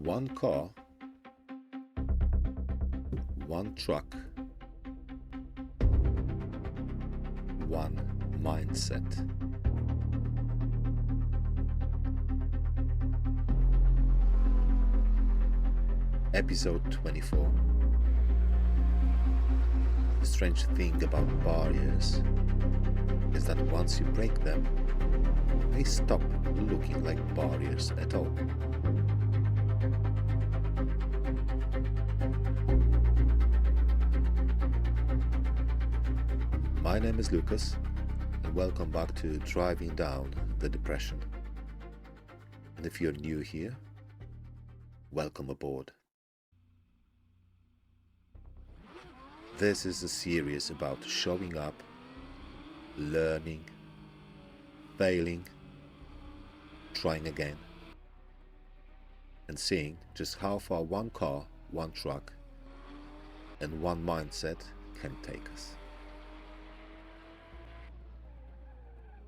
One car, one truck, one mindset. Episode 24. The strange thing about barriers is that once you break them, they stop looking like barriers at all. My name is Lucas, and welcome back to Driving Down the Depression. And if you're new here, welcome aboard. This is a series about showing up, learning, failing, trying again, and seeing just how far one car, one truck, and one mindset can take us.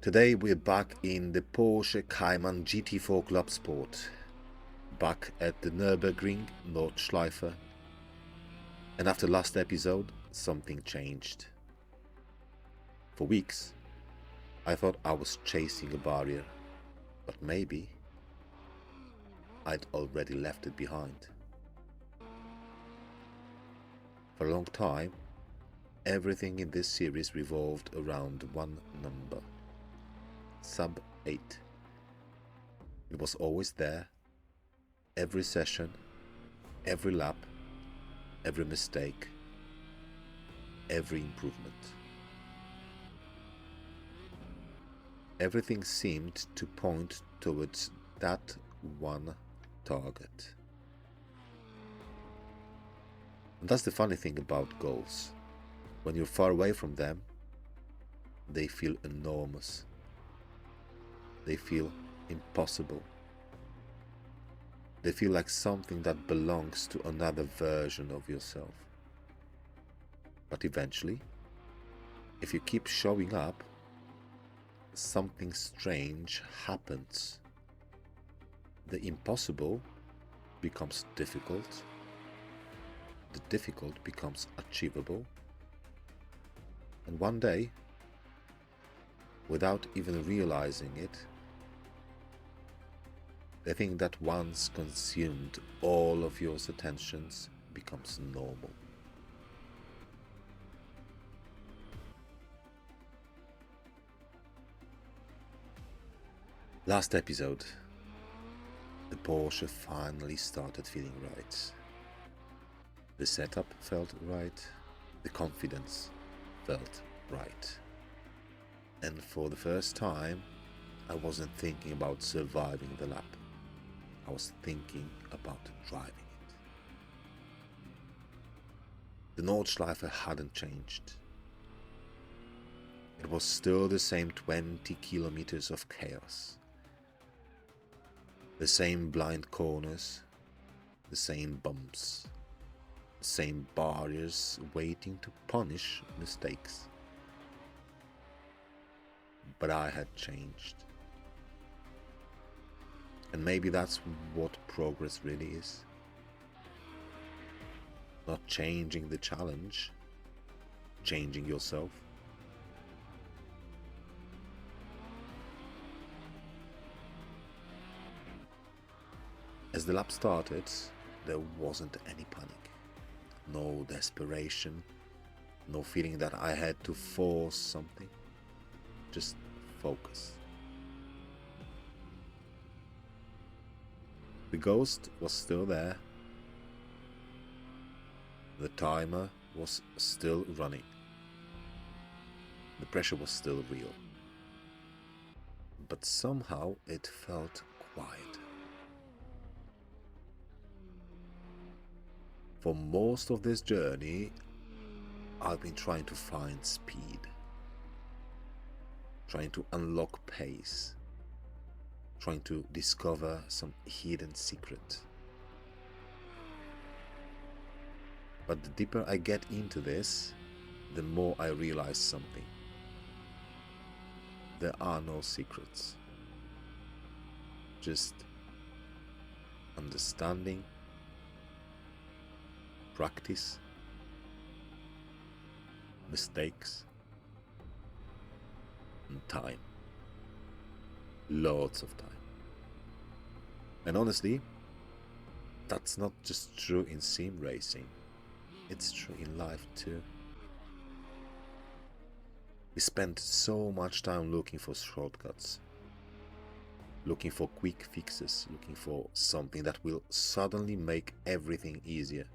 Today we're back in the Porsche Cayman GT4 Clubsport, back at the Nürburgring Nordschleife, and after last episode something changed. For weeks I thought I was chasing a barrier, but maybe I'd already left it behind. For a long time, everything in this series revolved around one number. Sub 8. It was always there, every session, every lap, every mistake, every improvement. Everything seemed to point towards that one target. And that's the funny thing about goals. When you're far away from them, they feel enormous. They feel impossible. They feel like something that belongs to another version of yourself. But eventually, if you keep showing up, something strange happens. The impossible becomes difficult. The difficult becomes achievable. And one day, without even realizing it, the thing that once consumed all of your attentions becomes normal. Last episode, the Porsche finally started feeling right. The setup felt right, the confidence felt right. And for the first time, I wasn't thinking about surviving the lap. I was thinking about driving it. The Nordschleife hadn't changed. It was still the same 20 kilometers of chaos. The same blind corners, the same bumps, the same barriers waiting to punish mistakes. But I had changed. And maybe that's what progress really is. Not changing the challenge, changing yourself. As the lap started, there wasn't any panic, no desperation, no feeling that I had to force something, just focus. The ghost was still there. The timer was still running. The pressure was still real. But somehow it felt quiet. For most of this journey, I've been trying to find speed, trying to unlock pace, trying to discover some hidden secret. But the deeper I get into this, the more I realize something. There are no secrets, just understanding, practice, mistakes, and time. Lots of time. And honestly, that's not just true in sim racing, it's true in life too. We spend so much time looking for shortcuts, looking for quick fixes, looking for something that will suddenly make everything easier.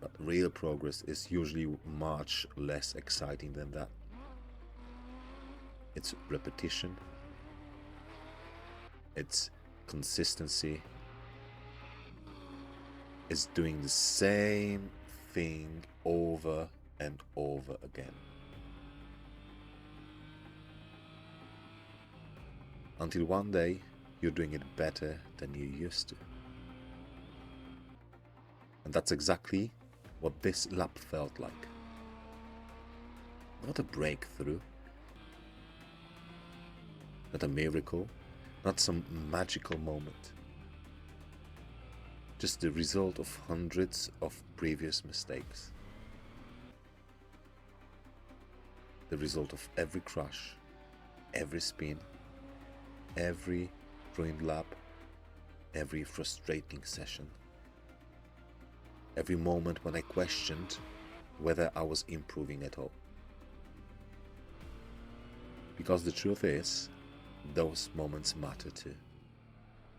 But real progress is usually much less exciting than that. It's repetition, it's consistency, it's doing the same thing over and over again. Until one day you're doing it better than you used to. And that's exactly what this lap felt like. Not a breakthrough, not a miracle, not some magical moment. Just the result of hundreds of previous mistakes. The result of every crash, every spin, every ruined lap, every frustrating session. Every moment when I questioned whether I was improving at all. Because the truth is, those moments matter too.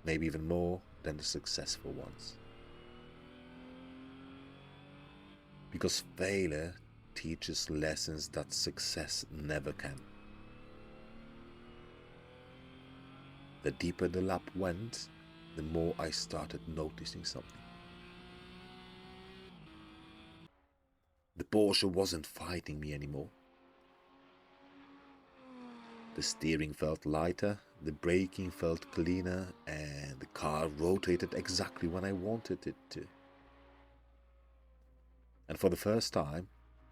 Maybe even more than the successful ones. Because failure teaches lessons that success never can. The deeper the lap went, the more I started noticing something. The Porsche wasn't fighting me anymore. The steering felt lighter, the braking felt cleaner, and the car rotated exactly when I wanted it to. And for the first time,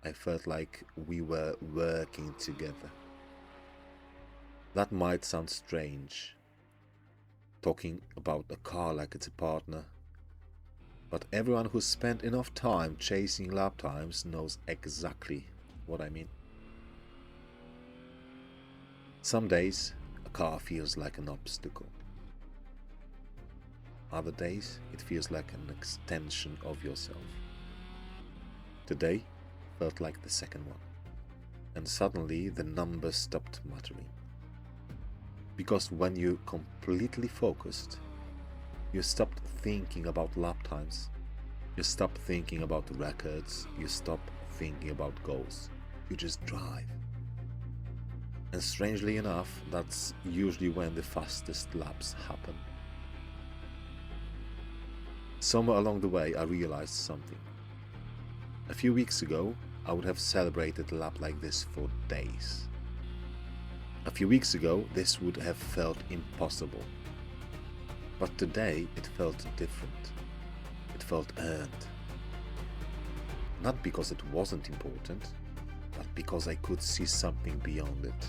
I felt like we were working together. That might sound strange, talking about a car like it's a partner, but everyone who's spent enough time chasing lap times knows exactly what I mean. Some days, a car feels like an obstacle. Other days, it feels like an extension of yourself. Today felt like the second one. And suddenly the numbers stopped mattering. Because when you're completely focused, you stopped thinking about lap times. You stop thinking about records. You stop thinking about goals. You just drive. And strangely enough, that's usually when the fastest laps happen. Somewhere along the way, I realized something. A few weeks ago, I would have celebrated a lap like this for days. A few weeks ago, this would have felt impossible. But today, it felt different. It felt earned. Not because it wasn't important, but because I could see something beyond it.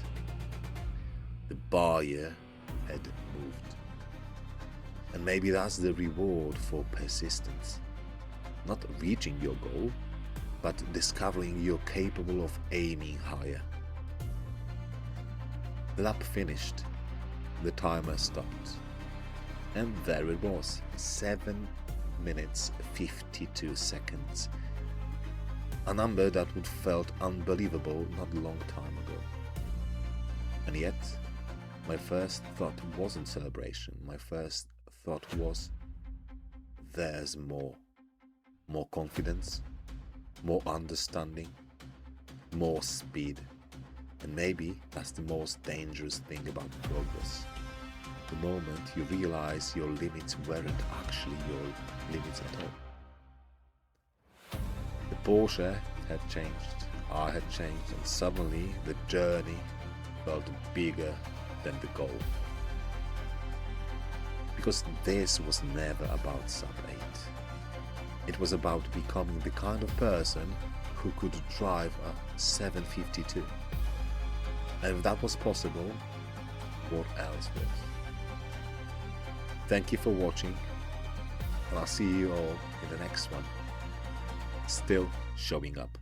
The barrier had moved. And maybe that's the reward for persistence. Not reaching your goal, but discovering you're capable of aiming higher. The lap finished. The timer stopped. And there it was, 7 minutes 52 seconds. A number that would felt unbelievable not a long time ago. And yet, my first thought wasn't celebration. My first thought was, there's more. More confidence, more understanding, more speed. And maybe that's the most dangerous thing about progress. The moment you realize your limits weren't actually your limits at all. The Porsche had changed, I had changed, and suddenly the journey felt bigger than the goal. Because this was never about sub 8. It was about becoming the kind of person who could drive a 752. And if that was possible, what else was? Thank you for watching, and I'll see you all in the next one. Still showing up.